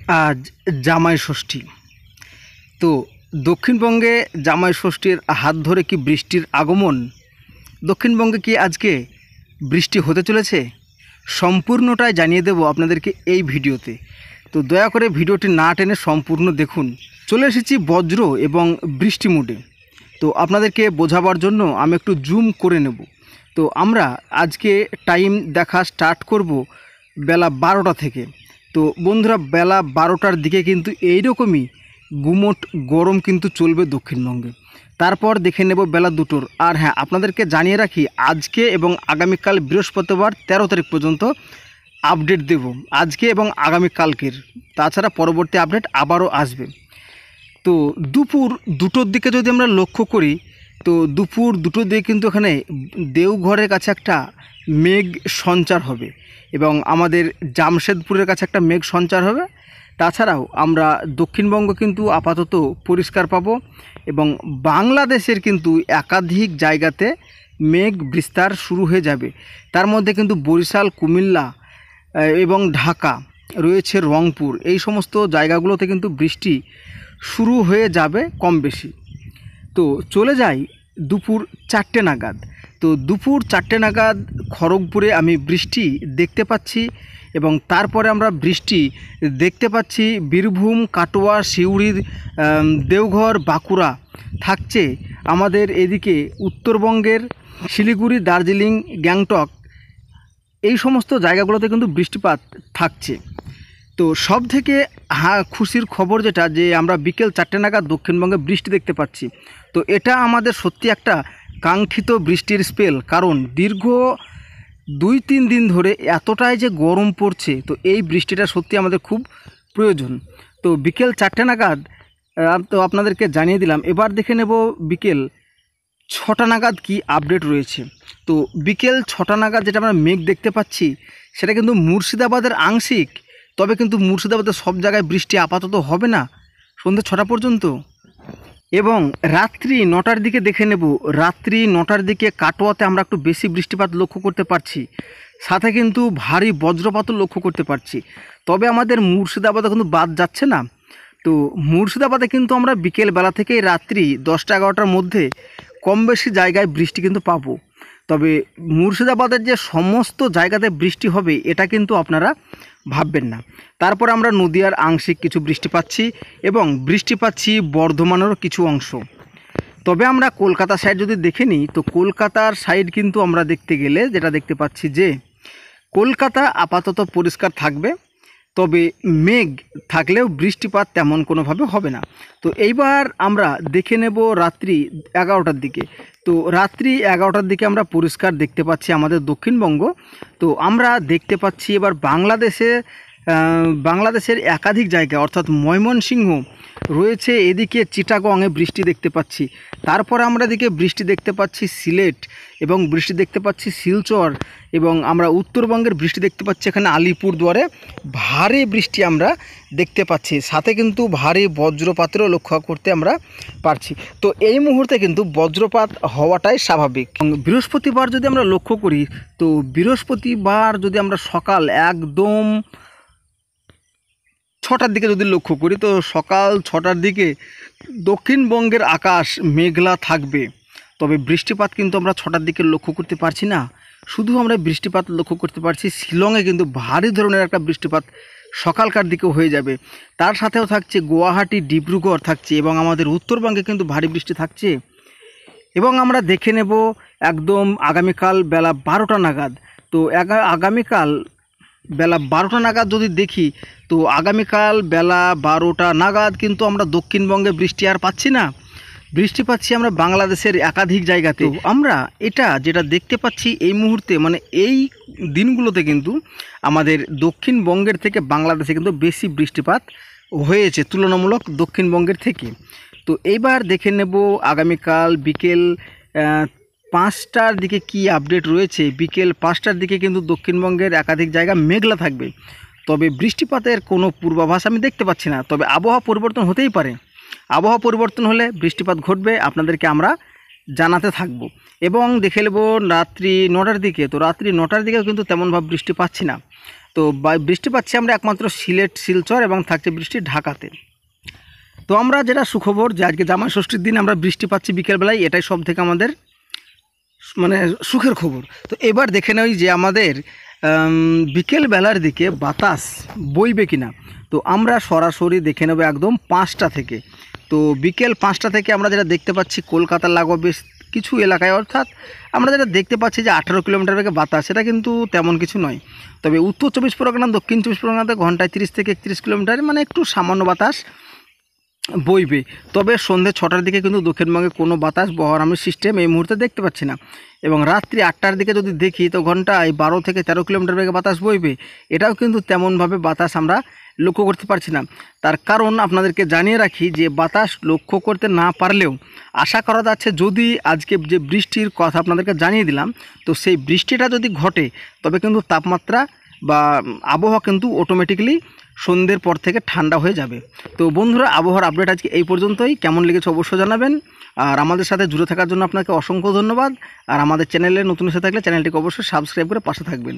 আজ জামাই ষষ্ঠী। তো দক্ষিণবঙ্গে জামাই ষষ্ঠীর হাত ধরে কি বৃষ্টির আগমন? দক্ষিণবঙ্গে কি আজকে বৃষ্টি হতে চলেছে? সম্পূর্ণটাই জানিয়ে দেব আপনাদেরকে এই ভিডিওতে। তো দয়া করে ভিডিওটি না টেনে সম্পূর্ণ দেখুন। চলে এসেছি বজ্র এবং বৃষ্টি মুডে। তো আপনাদেরকে বোঝাবার জন্য আমি একটু জুম করে নেব। তো আমরা আজকে টাইম দেখা স্টার্ট করব বেলা 12টা থেকে। তো বন্ধুরা, বেলা 12টার দিকে কিন্তু এইরকমই গুমোট গরম কিন্তু চলবে দক্ষিণবঙ্গে। তারপর দেখে নেব বেলা 2টোর। আর হ্যাঁ, আপনাদেরকে জানিয়ে রাখি আজকে এবং আগামীকাল বৃহস্পতিবার 13 তারিখ পর্যন্ত আপডেট দেব, আজকে এবং আগামীকালকের। তাছাড়া পরবর্তী আপডেট আবারও আসবে। তো দুপুর 2টোর দিকে যদি আমরা লক্ষ্য করি, তো দুপুর 2টোর দিকে কিন্তু এখানে দেওঘরের কাছে একটা মেঘ সঞ্চার হবে এবং আমাদের জামশেদপুরের কাছে একটা মেঘ সঞ্চার হবে। তাছাড়াও আমরা দক্ষিণবঙ্গ কিন্তু আপাতত পরিষ্কার পাবো এবং বাংলাদেশের কিন্তু একাধিক জায়গাতে মেঘ বিস্তার শুরু হয়ে যাবে। তার মধ্যে কিন্তু বরিশাল, কুমিল্লা এবং ঢাকা রয়েছে, রংপুর, এই সমস্ত জায়গাগুলোতে কিন্তু বৃষ্টি শুরু হয়ে যাবে কম বেশি। তো চলে যাই দুপুর 4টে নাগাদ। তো দুপুর 4টে নাগাদ খড়গপুরে আমি বৃষ্টি দেখতে পাচ্ছি এবং তারপরে আমরা বৃষ্টি দেখতে পাচ্ছি বীরভূম, কাটোয়া, সিউড়ি, দেওঘর, বাঁকুড়া থাকছে। আমাদের এদিকে উত্তরবঙ্গের শিলিগুড়ি, দার্জিলিং, গ্যাংটক, এই সমস্ত জায়গাগুলোতে কিন্তু বৃষ্টিপাত থাকছে। তো সব থেকে খুশির খবর যেটা, যে আমরা বিকেল 4টে নাগাদ দক্ষিণবঙ্গে বৃষ্টি দেখতে পাচ্ছি। তো এটা আমাদের সত্যি একটা কাঙ্ক্ষিত বৃষ্টির স্পেল, কারণ দীর্ঘ 2-3 দিন ধরে এতটাই যে গরম পড়ছে, তো এই বৃষ্টিটা সত্যি আমাদের খুব প্রয়োজন। তো বিকেল 4টে নাগাদ তো আপনাদেরকে জানিয়ে দিলাম। এবার দেখে নেব বিকেল 6টা নাগাদ কি আপডেট রয়েছে। তো বিকেল 6টা নাগাদ যেটা আমরা মেঘ দেখতে পাচ্ছি, সেটা কিন্তু মুর্শিদাবাদের আংশিক, তবে কিন্তু মুর্শিদাবাদের সব জায়গায় বৃষ্টি আপাতত হবে না সন্ধ্যে 6টা পর্যন্ত। এবং রাত্রি 9টার দিকে দেখে নেব, রাত্রি 9টার দিকে কাটোয়াতে আমরা একটু বেশি বৃষ্টিপাত লক্ষ্য করতে পারছি, সাথে কিন্তু ভারী বজ্রপাতও লক্ষ্য করতে পারছি। তবে আমাদের মুর্শিদাবাদে কিন্তু বাদ যাচ্ছে না। তো মুর্শিদাবাদে কিন্তু আমরা বিকেল বেলা থেকে রাত্রি 10টা-11টার মধ্যে কম বেশি জায়গায় বৃষ্টি কিন্তু পাবো। তবে মুর্শিদাবাদের যে সমস্ত জায়গাতে বৃষ্টি হবে এটা কিন্তু আপনারা ভাববেন না। তারপর আমরা নদিয়ার আংশিক কিছু বৃষ্টি পাচ্ছি এবং বৃষ্টি পাচ্ছি বর্ধমানেরও কিছু অংশ। তবে আমরা কলকাতা সাইড যদি দেখে নিই, তো কলকাতার সাইড কিন্তু আমরা দেখতে গেলে যেটা দেখতে পাচ্ছি যে কলকাতা আপাতত পরিষ্কার থাকবে, তবে মেঘ থাকলেও বৃষ্টিপাত তেমন কোনোভাবে হবে না। তো এইবার আমরা দেখে নেব রাত্রি 11টার দিকে। তো রাত্রি 11টার দিকে আমরা পরিষ্কার দেখতে পাচ্ছি আমাদের দক্ষিণবঙ্গ। তো আমরা দেখতে পাচ্ছি এবার বাংলাদেশের একাধিক জায়গা, অর্থাৎ ময়মনসিংহ রয়েছে, এদিকে চিটাগংয়ে বৃষ্টি দেখতে পাচ্ছি। তারপর আমরা এদিকে বৃষ্টি দেখতে পাচ্ছি সিলেট এবং বৃষ্টি দেখতে পাচ্ছি শিলচর, এবং আমরা উত্তরবঙ্গের বৃষ্টি দেখতে পাচ্ছি এখানে আলিপুরদুয়ারে ভারী বৃষ্টি আমরা দেখতে পাচ্ছি, সাথে কিন্তু ভারী বজ্রপাতেরও লক্ষ্য করতে আমরা পারছি। তো এই মুহূর্তে কিন্তু বজ্রপাত হওয়াটাই স্বাভাবিক। বৃহস্পতিবার যদি আমরা লক্ষ্য করি, তো বৃহস্পতিবার যদি আমরা সকাল একদম 6টার দিকে যদি লক্ষ্য করি, তো সকাল 6টার দিকে দক্ষিণবঙ্গের আকাশ মেঘলা থাকবে। তবে বৃষ্টিপাত কিন্তু আমরা 6টার দিকে লক্ষ্য করতে পারছি না, শুধু আমরা বৃষ্টিপাত লক্ষ্য করতে পারছি শিলংয়ে কিন্তু ভারী ধরনের একটা বৃষ্টিপাত সকালকার দিকেও হয়ে যাবে। তার সাথেও থাকছে গুয়াহাটি, ডিব্রুগড় থাকছে, এবং আমাদের উত্তরবঙ্গে কিন্তু ভারী বৃষ্টি থাকছে। এবং আমরা দেখে নেব একদম আগামীকাল বেলা 12টা নাগাদ। তো আগামীকাল বেলা 12টা নাগাদ যদি দেখি, তো আগামীকাল বেলা 12টা নাগাদ কিন্তু আমরা দক্ষিণবঙ্গে বৃষ্টি আর পাচ্ছি না, বৃষ্টি পাচ্ছি আমরা বাংলাদেশের একাধিক জায়গাতে। আমরা এটা যেটা দেখতে পাচ্ছি এই মুহূর্তে, মানে এই দিনগুলোতে কিন্তু আমাদের দক্ষিণবঙ্গের থেকে বাংলাদেশে কিন্তু বেশি বৃষ্টিপাত হয়েছে তুলনামূলক দক্ষিণবঙ্গের থেকে। তো এইবার দেখে নেব আগামীকাল বিকেল 5টার দিকে কি আপডেট রয়েছে। বিকেল 5টার দিকে কিন্তু দক্ষিণবঙ্গের একাধিক জায়গা মেঘলা থাকবে, তবে বৃষ্টিপাতের কোনো পূর্বাভাস আমি দেখতে পাচ্ছি না। তবে আবহাওয়া পরিবর্তন হতেই পারে, আবহাওয়া পরিবর্তন হলে বৃষ্টিপাত ঘটবে, আপনাদেরকে আমরা জানাতে থাকব। এবং দেখে নেব রাত্রি 9টার দিকে। তো রাত্রি 9টার দিকেও কিন্তু তেমনভাবে বৃষ্টি পাচ্ছি না। তো বৃষ্টি পাচ্ছি আমরা একমাত্র সিলেট, শিলচর এবং থাকছে বৃষ্টি ঢাকাতে। তো আমরা যেটা সুখবর যে আজকে জামাই ষষ্ঠীর দিন আমরা বৃষ্টি পাচ্ছি বিকেলবেলায়, এটাই সব থেকে আমাদের মানে সুখের খবর। তো এবার দেখে নেই যে আমাদের বিকেলবেলার দিকে বাতাস বইবে কিনা। তো আমরা সরাসরি দেখে নেব একদম 5টা থেকে। তো বিকেল 5টা থেকে আমরা যেটা দেখতে পাচ্ছি কলকাতার লাগোয়া বেশ কিছু এলাকায়, অর্থাৎ আমরা যেটা দেখতে পাচ্ছি যে 18 কিলোমিটার বেগে বাতাস, সেটা কিন্তু তেমন কিছু নয়। তবে উত্তর 24 পরগনা, দক্ষিণ 24 পরগনাতে ঘন্টায় 30 থেকে 31 কিলোমিটার, মানে একটু সামান্য বাতাস বইবে। তবে সন্ধ্যে 6টার দিকে কিন্তু দক্ষিণবঙ্গে কোনো বাতাস বহার আমি সিস্টেম এই মুহূর্তে দেখতে পাচ্ছি না। এবং রাত্রি 8টার দিকে যদি দেখি তো ঘন্টায় 12 থেকে 13 কিলোমিটার বেগে বাতাস বইবে। এটাও কিন্তু তেমনভাবে বাতাস আমরা লক্ষ্য করতে পারছি না। তার কারণ আপনাদেরকে জানিয়ে রাখি যে বাতাস লক্ষ্য করতে না পারলেও আশা করা যাচ্ছে যদি আজকে যে বৃষ্টির কথা আপনাদেরকে জানিয়ে দিলাম, তো সেই বৃষ্টিটা যদি ঘটে তবে কিন্তু তাপমাত্রা বা আবহাওয়া কিন্তু অটোমেটিক্যালি সন্ধ্যের পর থেকে ঠান্ডা হয়ে যাবে। তো বন্ধুরা, আবহাওয়ার আপডেট আজকে এই পর্যন্তই। কেমন লেগেছে অবশ্যই জানাবেন। আর আমাদের সাথে জুড়ে থাকার জন্য আপনাকে অসংখ্য ধন্যবাদ। আর আমাদের চ্যানেলে নতুন এসে থাকলে চ্যানেলটিকে অবশ্যই সাবস্ক্রাইব করে পাশে থাকবেন।